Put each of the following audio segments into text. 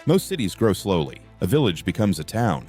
Most cities grow slowly. A village becomes a town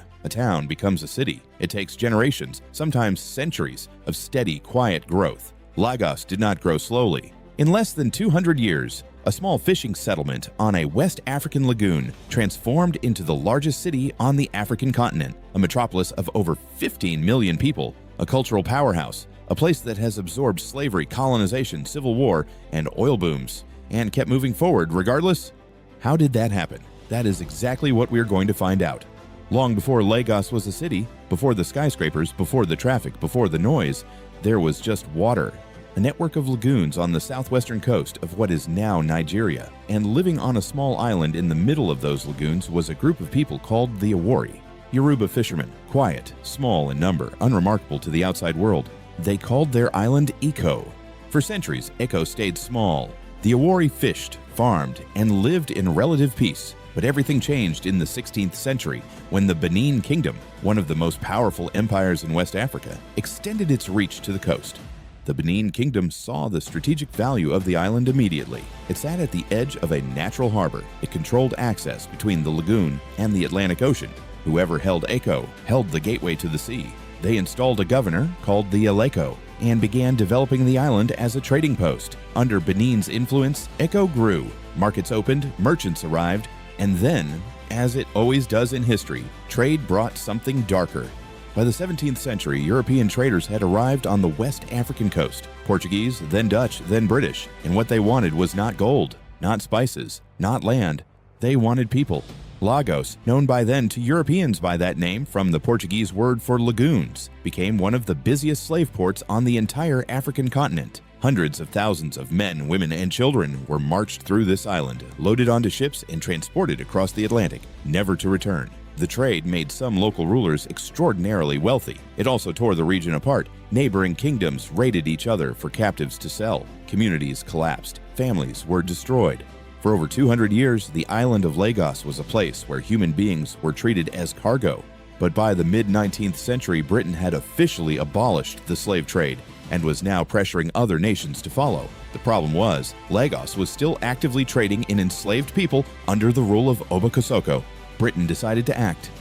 becomes a city. It takes generations, sometimes centuries, of steady, quiet growth. Lagos did not grow slowly. In less than 200 years, a small fishing settlement on a West African lagoon transformed into the largest city on the African continent, a metropolis of over 15 million people, a cultural powerhouse, a place that has absorbed slavery, colonization, civil war, and oil booms, and kept moving forward regardless. How did that happen? That is exactly what we're going to find out. Long before Lagos was a city, before the skyscrapers, before the traffic, before the noise, there was just water. A network of lagoons on the southwestern coast of what is now Nigeria. And living on a small island in the middle of those lagoons was a group of people called the Awori. Yoruba fishermen, quiet, small in number, unremarkable to the outside world. They called their island Iko. For centuries, Iko stayed small. The Awori fished, farmed, and lived in relative peace. But everything changed in the 16th century when the Benin Kingdom, one of the most powerful empires in West Africa, extended its reach to the coast. The Benin Kingdom saw the strategic value of the island immediately. It sat at the edge of a natural harbor. It controlled access between the lagoon and the Atlantic Ocean. Whoever held Eko held the gateway to the sea. They installed a governor called the Aleko and began developing the island as a trading post. Under Benin's influence, Eko grew. Markets opened, merchants arrived, and then, as it always does in history, trade brought something darker. By the 17th century, European traders had arrived on the West African coast. Portuguese, then Dutch, then British. And what they wanted was not gold, not spices, not land. They wanted people. Lagos, known by then to Europeans by that name from the Portuguese word for lagoons, became one of the busiest slave ports on the entire African continent. Hundreds of thousands of men, women, and children were marched through this island, loaded onto ships, and transported across the Atlantic, never to return. The trade made some local rulers extraordinarily wealthy. It also tore the region apart. Neighboring kingdoms raided each other for captives to sell. Communities collapsed. Families were destroyed. For over 200 years, the island of Lagos was a place where human beings were treated as cargo. But by the mid-19th century, Britain had officially abolished the slave trade and was now pressuring other nations to follow. The problem was, Lagos was still actively trading in enslaved people under the rule of Oba Kosoko. Britain decided to act.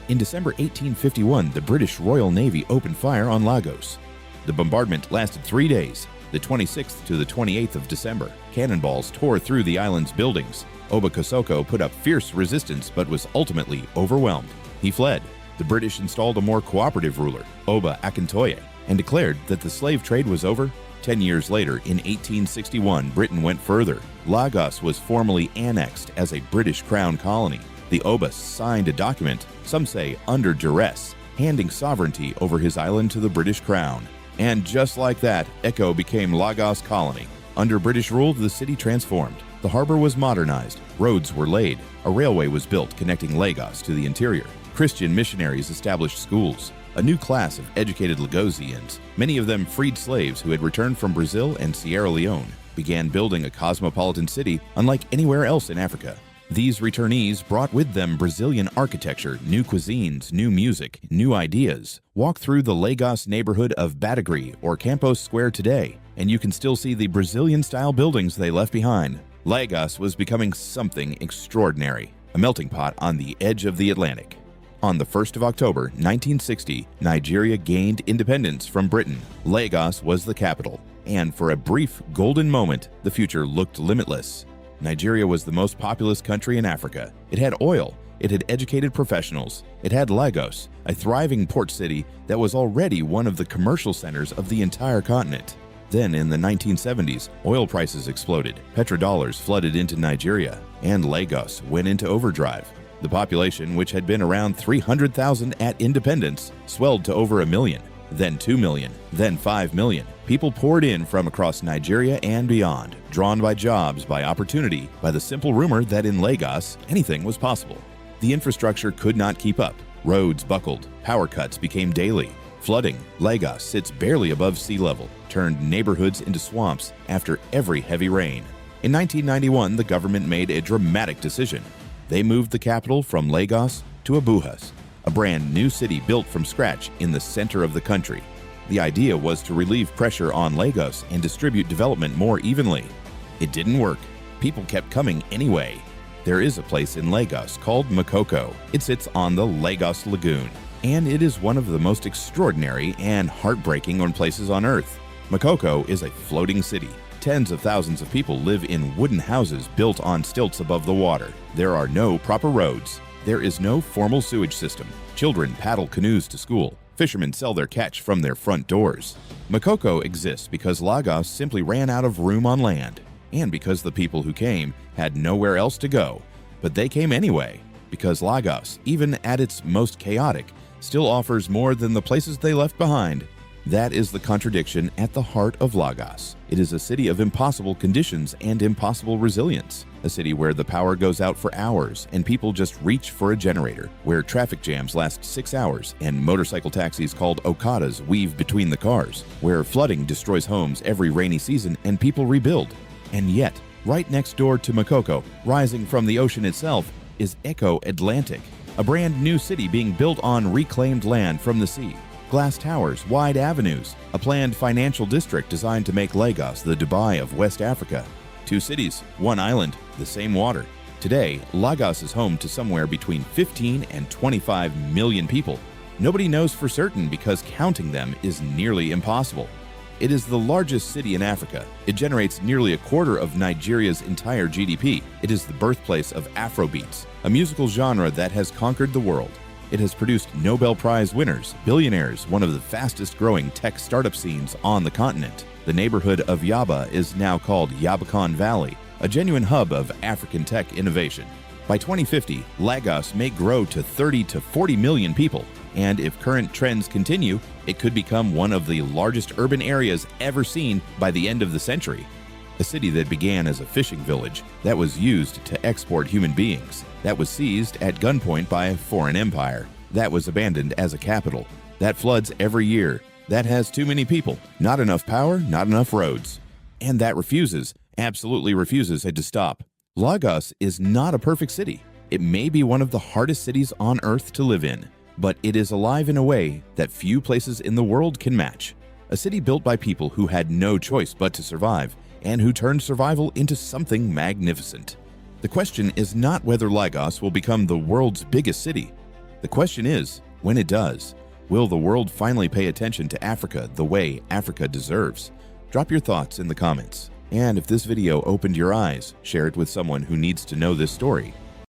In December 1851, the British Royal Navy opened fire on Lagos. The bombardment lasted 3 days, the 26th to the 28th of December. Cannonballs tore through the island's buildings. Oba Kosoko put up fierce resistance but was ultimately overwhelmed. He fled. The British installed a more cooperative ruler, Oba Akintoye, and declared that the slave trade was over. 10 years later, in 1861, Britain went further. Lagos was formally annexed as a British Crown colony. The Oba signed a document, some say under duress, handing sovereignty over his island to the British Crown. And just like that, Eko became Lagos colony. Under British rule, the city transformed. The harbor was modernized, roads were laid, a railway was built connecting Lagos to the interior. Christian missionaries established schools. A new class of educated Lagosians, many of them freed slaves who had returned from Brazil and Sierra Leone, began building a cosmopolitan city unlike anywhere else in Africa. These returnees brought with them Brazilian architecture, new cuisines, new music, new ideas. Walk through the Lagos neighborhood of Badagry or Campos Square today, and you can still see the Brazilian-style buildings they left behind. Lagos was becoming something extraordinary, a melting pot on the edge of the Atlantic. On the 1st of October, 1960, Nigeria gained independence from Britain. Lagos was the capital, and for a brief golden moment, the future looked limitless. Nigeria was the most populous country in Africa. It had oil, it had educated professionals, it had Lagos, a thriving port city that was already one of the commercial centers of the entire continent. Then in the 1970s, oil prices exploded, petrodollars flooded into Nigeria, and Lagos went into overdrive. The population, which had been around 300,000 at independence, swelled to over 1 million, then 2 million, then 5 million. People poured in from across Nigeria and beyond, drawn by jobs, by opportunity, by the simple rumor that in Lagos, anything was possible. The infrastructure could not keep up. Roads buckled, power cuts became daily. Flooding, Lagos sits barely above sea level, turned neighborhoods into swamps after every heavy rain. In 1991, the government made a dramatic decision. They moved the capital from Lagos to Abuja, a brand new city built from scratch in the center of the country. The idea was to relieve pressure on Lagos and distribute development more evenly. It didn't work. People kept coming anyway. There is a place in Lagos called Makoko. It sits on the Lagos Lagoon, and it is one of the most extraordinary and heartbreaking places on Earth. Makoko is a floating city. Tens of thousands of people live in wooden houses built on stilts above the water. There are no proper roads. There is no formal sewage system. Children paddle canoes to school. Fishermen sell their catch from their front doors. Makoko exists because Lagos simply ran out of room on land, and because the people who came had nowhere else to go. But they came anyway, because Lagos, even at its most chaotic, still offers more than the places they left behind. That is the contradiction at the heart of Lagos. It is a city of impossible conditions and impossible resilience. A city where the power goes out for hours and people just reach for a generator, where traffic jams last 6 hours and motorcycle taxis called Okadas weave between the cars, where flooding destroys homes every rainy season and people rebuild. And yet, right next door to Makoko, rising from the ocean itself, is Eco Atlantic, a brand new city being built on reclaimed land from the sea. Glass towers, wide avenues, a planned financial district designed to make Lagos the Dubai of West Africa. 2 cities, 1 island, the same water. Today, Lagos is home to somewhere between 15 and 25 million people. Nobody knows for certain because counting them is nearly impossible. It is the largest city in Africa. It generates nearly a quarter of Nigeria's entire GDP. It is the birthplace of Afrobeats, a musical genre that has conquered the world. It has produced Nobel Prize winners, billionaires, one of the fastest growing tech startup scenes on the continent. The neighborhood of Yaba is now called Yabacon Valley, a genuine hub of African tech innovation. By 2050, Lagos may grow to 30 to 40 million people, and if current trends continue, it could become one of the largest urban areas ever seen by the end of the century. A city that began as a fishing village that was used to export human beings, that was seized at gunpoint by a foreign empire, that was abandoned as a capital, that floods every year, that has too many people, not enough power, not enough roads, and that absolutely refuses to stop. Lagos is not a perfect city. It may be one of the hardest cities on Earth to live in, but it is alive in a way that few places in the world can match. A city built by people who had no choice but to survive, and who turned survival into something magnificent. The question is not whether Lagos will become the world's biggest city. The question is, when it does, will the world finally pay attention to Africa the way Africa deserves? Drop your thoughts in the comments. And if this video opened your eyes, share it with someone who needs to know this story.